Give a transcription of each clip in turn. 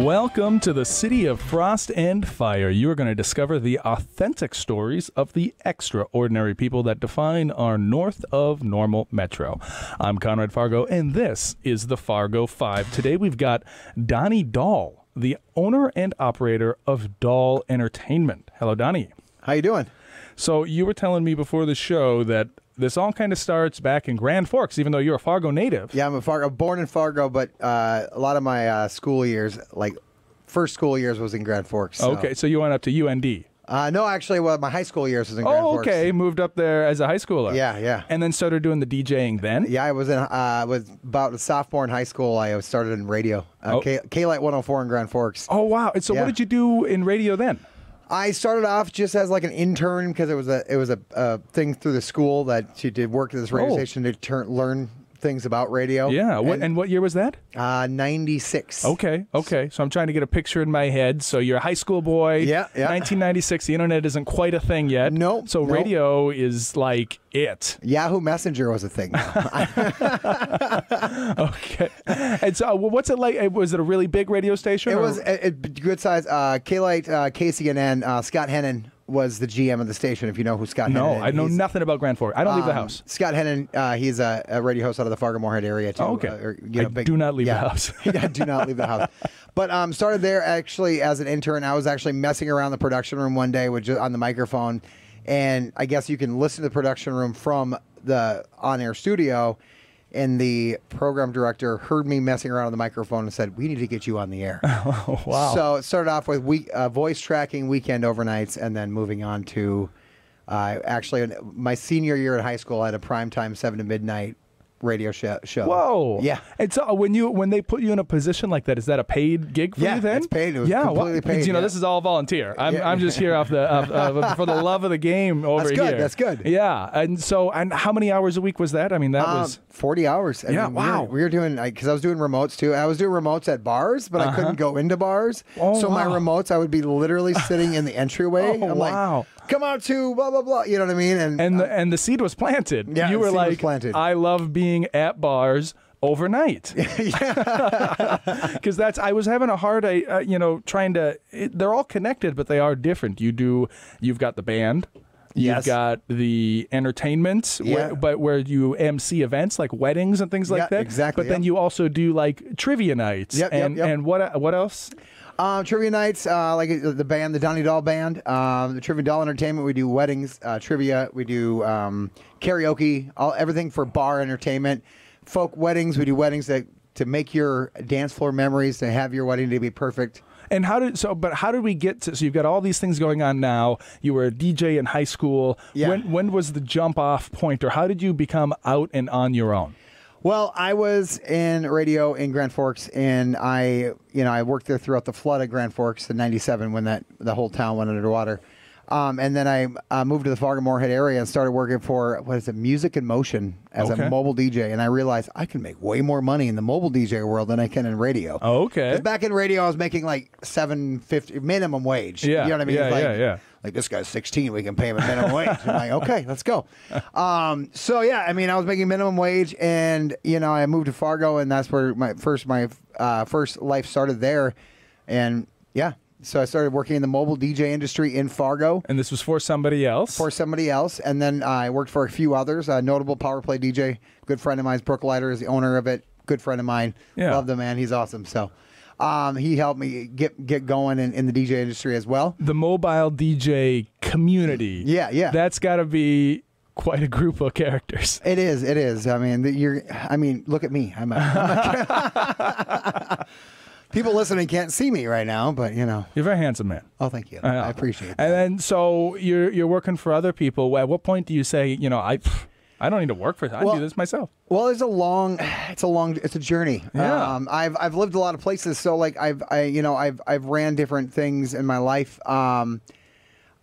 Welcome to the city of frost and fire. You are going to discover the authentic stories of the extraordinary people that define our north of normal metro. I'm Conrad Fargo, and this is the Fargo Five. Today we've got Donnie Dahl, the owner and operator of Dahl Entertainment. Hello, Donnie. How you doing? So you were telling me before the show that this all kind of starts back in Grand Forks, even though you're a Fargo native. Yeah, I'm a Fargo, born in Fargo, but a lot of my school years, like first school years, was in Grand Forks. So. Okay, so you went up to UND. No, actually, well, my high school years was in Grand Forks. Oh, okay. Moved up there as a high schooler. Yeah, yeah. And then started doing the DJing then? Yeah, I was about a sophomore in high school. I started in radio, K-Light 104 in Grand Forks. Oh, wow. And so what did you do in radio then? I started off just as like an intern because it was a thing through the school that she did work at this radio station to learn things about radio. Yeah. And what year was that? 96. Okay. Okay. So I'm trying to get a picture in my head. So you're a high school boy. Yeah. 1996. The internet isn't quite a thing yet. Nope. So radio is like it. Yahoo Messenger was a thing. Okay. And so what's it like? Was it a really big radio station? It was a good size. K-Light, KCNN, Scott Hennon was the GM of the station, if you know who Scott Hennon is. No, I know nothing about Grand Forks. I don't leave the house. Scott Hennon, he's a radio host out of the Fargo-Moorhead area, too. Oh, okay. Do not leave the house. Yeah, do not leave the house. But started there actually as an intern. I was actually messing around the production room one day on the microphone, and I guess you can listen to the production room from the on-air studio. And the program director heard me messing around on the microphone and said, "We need to get you on the air." Oh, wow. So it started off with voice tracking, weekend overnights, and then moving on to actually my senior year at high school, I had a primetime 7 to midnight radio show. Whoa. Yeah. And so when they put you in a position like that, is that a paid gig for you then? Yeah, it's paid. It was completely paid. You know, this is all volunteer. I'm just here for the love of the game over here. That's good. Yeah. And so, and how many hours a week was that? I mean, that was 40 hours. Yeah, wow. We were doing, because I was doing remotes too. I was doing remotes at bars, but I couldn't go into bars. Oh, so my remotes, I would be literally sitting in the entryway. Oh, I'm wow. like, come out to blah, blah, blah. You know what I mean? And the seed was planted. Yeah, you were the seed was like, planted. I love being at bars overnight. Because I was having a hard, trying to, they're all connected, but they are different. You've got the band. You've got the entertainment, where you MC events like weddings and things like that. Exactly. But then you also do like trivia nights. And what else? Trivia nights, like the band, the Donnie Dahl band, the Trivia Dahl Entertainment. We do weddings, trivia. We do karaoke, everything for bar entertainment. Folk weddings, we do weddings to make your dance floor memories, to have your wedding to be perfect. And how did we get to? So you've got all these things going on now. You were a DJ in high school. Yeah. When was the jump off point, or how did you become out and on your own? Well, I was in radio in Grand Forks, and I worked there throughout the flood of Grand Forks in '97 when the whole town went underwater. And then I moved to the Fargo-Moorhead area and started working for, Music in Motion as a mobile DJ. And I realized I can make way more money in the mobile DJ world than I can in radio. Okay. 'Cause back in radio, I was making like $7.50 minimum wage. Yeah. You know what I mean? Yeah. Like, this guy's 16, we can pay him a minimum wage. I'm like, okay, let's go. So yeah, I mean, I was making minimum wage, and I moved to Fargo, and that's where my first life started there, and yeah. So I started working in the mobile DJ industry in Fargo. And this was for somebody else? For somebody else. And then I worked for a few others. A notable power play DJ, good friend of mine, Brooke Leiter is the owner of it. Good friend of mine. Yeah. Love the man. He's awesome. So he helped me get going in the DJ industry as well. The mobile DJ community. Yeah. That's got to be quite a group of characters. It is. I mean, look at me. I'm a people listening can't see me right now, but You're a very handsome man. Oh, thank you. I appreciate that. And then, so you're working for other people. At what point do you say, I don't need to work for this. I do this myself. Well, it's a journey. Yeah. I've lived a lot of places. So like I've ran different things in my life.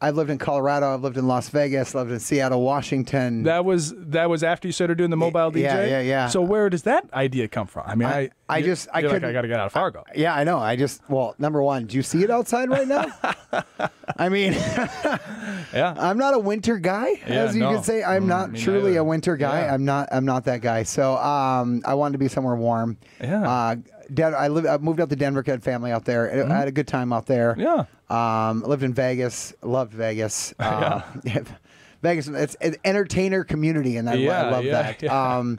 I've lived in Colorado. I've lived in Las Vegas. Lived in Seattle, Washington. That was after you started doing the mobile DJ. Yeah. So where does that idea come from? I mean, I got to get out of Fargo. Yeah, I know. Well, number one, do you see it outside right now? I mean, Yeah. I'm not a winter guy, as you no. could say. I'm not me truly neither. a winter guy. Yeah. I'm not that guy. So I wanted to be somewhere warm. Yeah. I moved out to Denver, had family out there. I had a good time out there. Yeah. Lived in Vegas, loved Vegas. Yeah. Vegas, it's an entertainer community, and I love that. Yeah.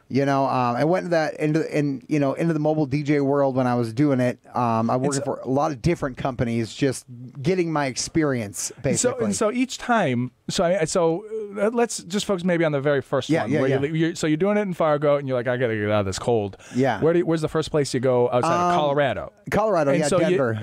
I went into the mobile DJ world when I was doing it. I worked for a lot of different companies, just getting my experience basically. So each time, let's just focus maybe on the very first one. So you're doing it in Fargo, and you're like, I gotta get out of this cold. Yeah. Where's the first place you go outside of Colorado? Colorado, And so Denver.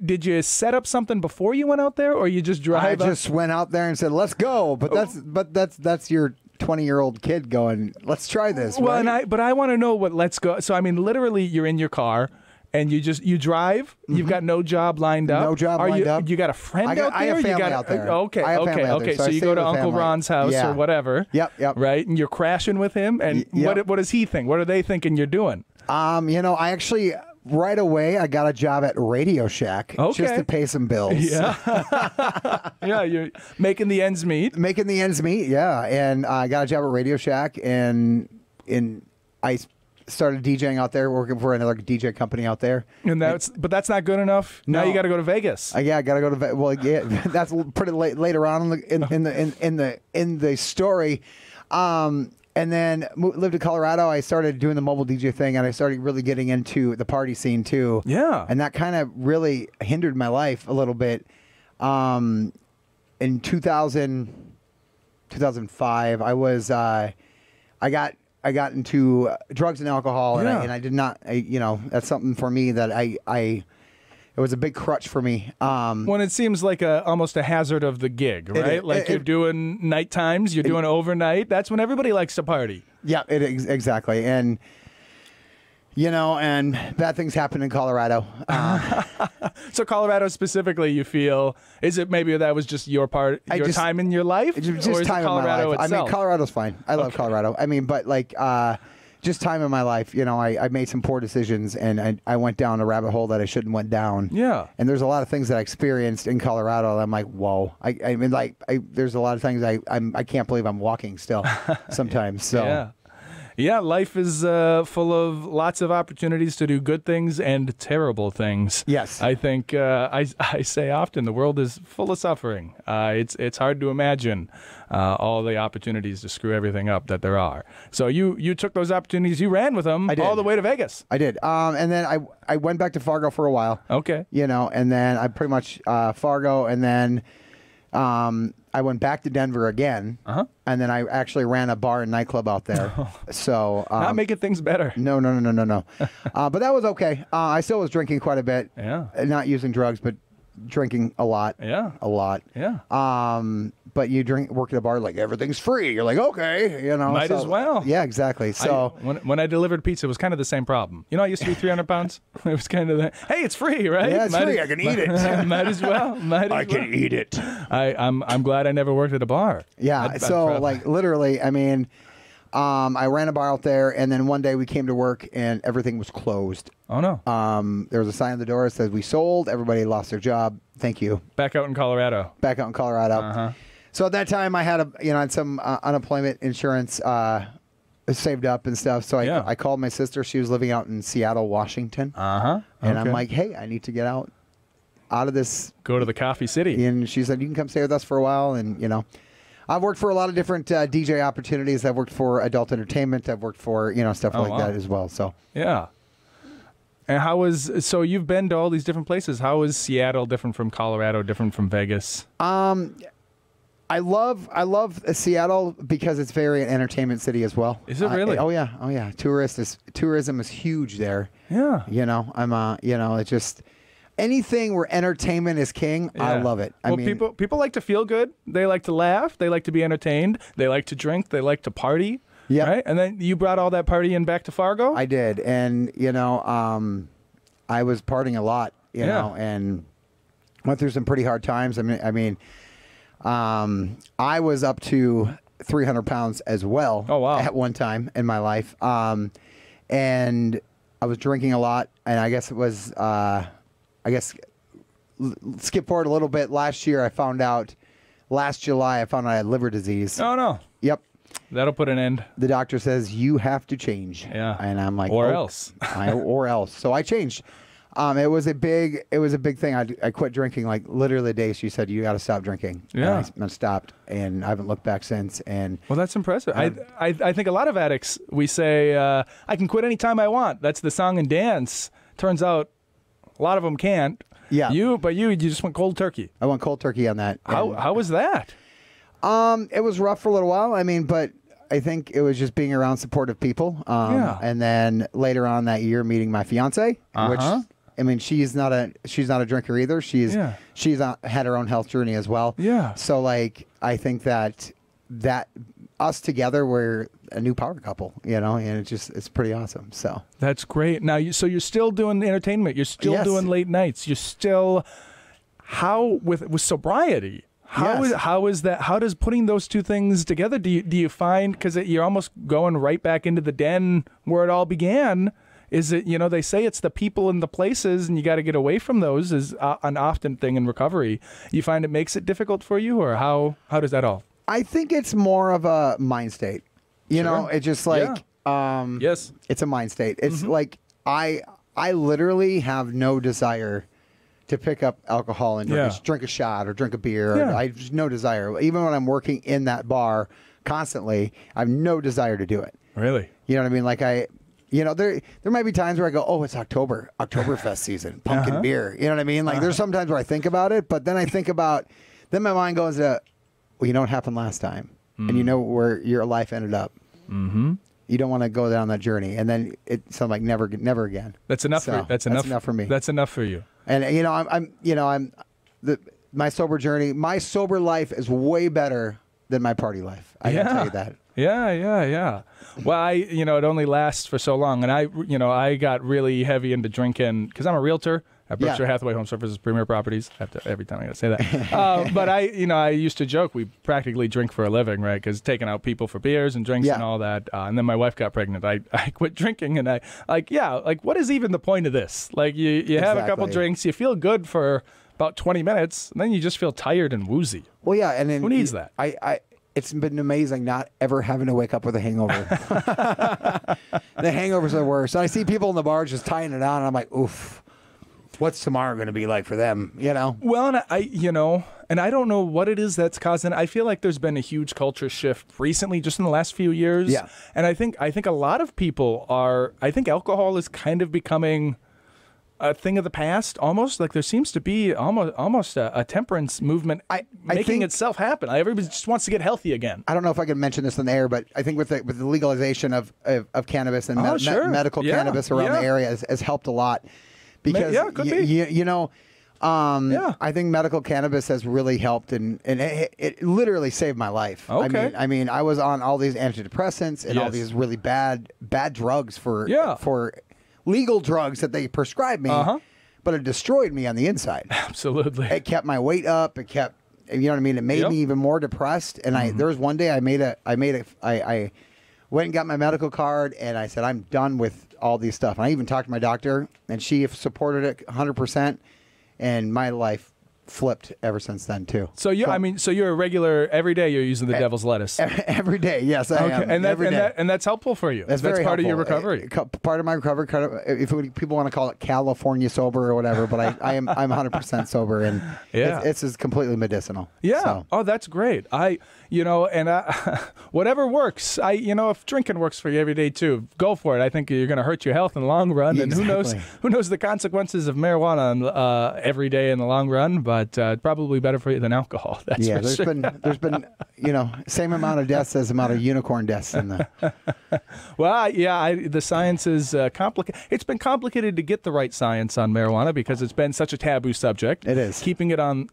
Did you set up something before you went out there, or you just drive? I up? just went out there and said, "Let's go." But that's your 20-year-old kid going, "Let's try this." Well, right? but I want to know what let's go. So I mean, literally, you're in your car. And you drive. You've got no job lined up. No job lined up. You got a friend out there. I have family out there. Okay. I have family out there, So you go to Uncle family. Ron's house or whatever. Yep. Right, and you're crashing with him. And what does he think? What are they thinking you're doing? I actually right away I got a job at Radio Shack just to pay some bills. Yeah. Yeah, you're making the ends meet. Making the ends meet. Yeah, and I got a job at Radio Shack, and I started DJing out there, working for another DJ company out there. And but that's not good enough. No. Now you got to go to Vegas. I got to go to well, yeah, that's pretty late later on in the story. And then lived in Colorado. I started doing the mobile DJ thing, and I started really getting into the party scene too. Yeah, and that kind of really hindered my life a little bit. In 2005, I was I got into drugs and alcohol, and I did not. That's something for me that it was a big crutch for me. When it seems like almost a hazard of the gig, right? You're doing night times, you're doing overnight. That's when everybody likes to party. Yeah, exactly. And and bad things happen in Colorado. So Colorado specifically, you feel, is it maybe that was just your time in your life? Just or is time it Colorado in my life. itself? I mean, Colorado's fine. I love Colorado. I mean, but just time in my life. I made some poor decisions, and I went down a rabbit hole that I shouldn't went down. Yeah. And there's a lot of things that I experienced in Colorado. I'm like, whoa. I mean, there's a lot of things I can't believe I'm walking still sometimes. So. Yeah. Yeah, life is full of lots of opportunities to do good things and terrible things. Yes. I think I say often the world is full of suffering. It's hard to imagine all the opportunities to screw everything up that there are. So you took those opportunities, you ran with them all the way to Vegas. I did. And then I went back to Fargo for a while. Okay. And then I pretty much Fargo, and then I went back to Denver again, and then I actually ran a bar and nightclub out there. So not making things better. No. But that was okay. I still was drinking quite a bit. Yeah. Not using drugs, but drinking a lot. Yeah. A lot. Yeah. But you work at a bar, like everything's free. You're like, okay, Might as well. Yeah, exactly. So when I delivered pizza, it was kind of the same problem. I used to be 300 pounds. It was kind of hey, it's free, right? Yeah, it's free. I can eat it. Might as well. I can eat it. I'm glad I never worked at a bar. Yeah. Literally, I mean, I ran a bar out there, and then one day we came to work, and everything was closed. Oh no. There was a sign on the door that says we sold. Everybody lost their job. Thank you. Back out in Colorado. So at that time, I had had some unemployment insurance saved up and stuff. So I called my sister. She was living out in Seattle, Washington. And I'm like, hey, I need to get out of this. Go to the coffee city. And she said, you can come stay with us for a while. And I've worked for a lot of different DJ opportunities. I've worked for adult entertainment. I've worked for stuff like that as well. So yeah. And so you've been to all these different places. How is Seattle different from Colorado? Different from Vegas? I love Seattle because it's very an entertainment city as well. Is it really? Oh yeah. Tourism is huge there. Yeah. It's just anything where entertainment is king. Yeah. I love it. I mean, people like to feel good. They like to laugh. They like to be entertained. They like to drink. They like to party. Yeah. Right. And then you brought all that partying back to Fargo. I did, and I was partying a lot. And went through some pretty hard times. I was up to 300 pounds as well. Oh, wow. At one time in my life. And I was drinking a lot, and I guess it was, skip forward a little bit. Last July, I found out I had liver disease. Oh, no. Yep. That'll put an end. The doctor says, you have to change. Yeah. And I'm like, or else. Or else. So I changed. It was a big thing. I quit drinking like literally the day she said, you got to stop drinking. Yeah. And I stopped, and I haven't looked back since. And well, that's impressive. I think a lot of addicts, we say, I can quit anytime I want. That's the song and dance. Turns out a lot of them can't. Yeah. You just went cold turkey. I went cold turkey on that. How was that? It was rough for a little while. I mean, but I think it was just being around supportive people. And then later on that year, meeting my fiance, which, I mean, she's not a drinker either. She's had her own health journey as well. Yeah. So like, I think that us together, we're a new power couple, you know, and it's pretty awesome. So that's great. Now, so you're still doing entertainment. You're still doing late nights. You're still, with sobriety, how is that? How does putting those two things together? Do you find, because you're almost going right back into the den where it all began? Is it, they say it's the people and the places, and you got to get away from those is an often thing in recovery. You find it makes it difficult for you, or how does that all? I think it's more of a mind state. You know, it's just like, yes, it's a mind state. It's like, I literally have no desire to pick up alcohol and drink a shot or drink a beer. I have no desire. Even when I'm working in that bar constantly, I have no desire to do it. Really? You know what I mean? Like there might be times where I go, oh, it's Oktoberfest season, pumpkin beer. You know what I mean? Like there's some times where I think about it, but then I think about, then my mind goes to, well, you know what happened last time, and you know where your life ended up. Mm-hmm. You don't want to go down that journey, and then so I'm like, never again. That's enough. That's enough for me. That's enough for you. And my sober journey, my sober life is way better than my party life. I can tell you that. Yeah. Well, it only lasts for so long, and I got really heavy into drinking because I'm a realtor at Berkshire Hathaway Home Services Premier Properties. Every time I got to say that. But I used to joke we practically drink for a living, right? Because taking out people for beers and drinks and all that. And then my wife got pregnant. I quit drinking, and what is even the point of this? Like you have a couple drinks, you feel good for about 20 minutes, and then you just feel tired and woozy. Well, yeah, and then who needs that? It's been amazing not ever having to wake up with a hangover. The hangovers are worse. I see people in the bar just tying it on, and I'm like, oof. What's tomorrow going to be like for them, Well, and I don't know what it is that's causing it. I feel like there's been a huge culture shift recently, just in the last few years. Yeah. And I think a lot of people I think alcohol is kind of becoming a thing of the past, almost. Like there seems to be almost a temperance movement making itself happen. Everybody just wants to get healthy again. I don't know if I can mention this in the air, but I think with the legalization of cannabis and medical cannabis around the area has helped a lot. Because I think medical cannabis has really helped, and it literally saved my life. Okay. I mean, I was on all these antidepressants and all these really bad drugs for legal drugs that they prescribed me, but it destroyed me on the inside. Absolutely. It kept my weight up. It kept, you know what I mean? It made me even more depressed. And there was one day I went and got my medical card, and I said, I'm done with all these stuff. And I even talked to my doctor, and she supported it 100%, and my life flipped ever since then too. So you're a regular, every day you're using the devil's lettuce. Every day, yes, I am. And that's helpful for you. That's part of your recovery. Part of my recovery. If people want to call it California sober or whatever, but I'm 100% sober, and it's just completely medicinal. Yeah. So. Oh, that's great. Whatever works. If drinking works for you every day too, go for it. I think you're going to hurt your health in the long run, and who knows the consequences of marijuana every day in the long run. But probably better for you than alcohol. That's there's been same amount of deaths as amount of unicorn deaths in the. Well, the science is complicated. It's been complicated to get the right science on marijuana because it's been such a taboo subject. It is. Keeping it on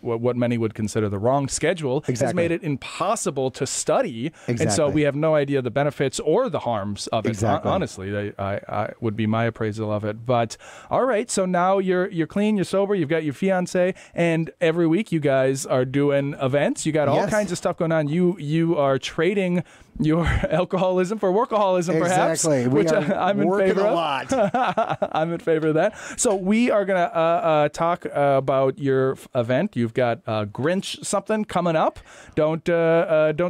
what many would consider the wrong schedule has made it impossible to study, and so we have no idea the benefits or the harms of it. Exactly. Honestly, I would be my appraisal of it. But all right, so now you're clean, you're sober, you've got your fiance. And every week you guys are doing events. You got all kinds of stuff going on. You are trading your alcoholism for workaholism, perhaps. Exactly. Which I'm in favor of. A lot. I'm in favor of that. So we are going to talk about your event. You've got Grinch something coming up. Don't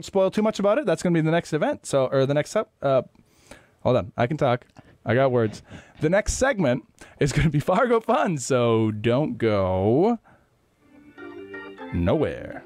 spoil too much about it. That's going to be the next event. So, or the next step. Hold on. I can talk. I got words. The next segment is going to be Fargo Fun. So don't go nowhere.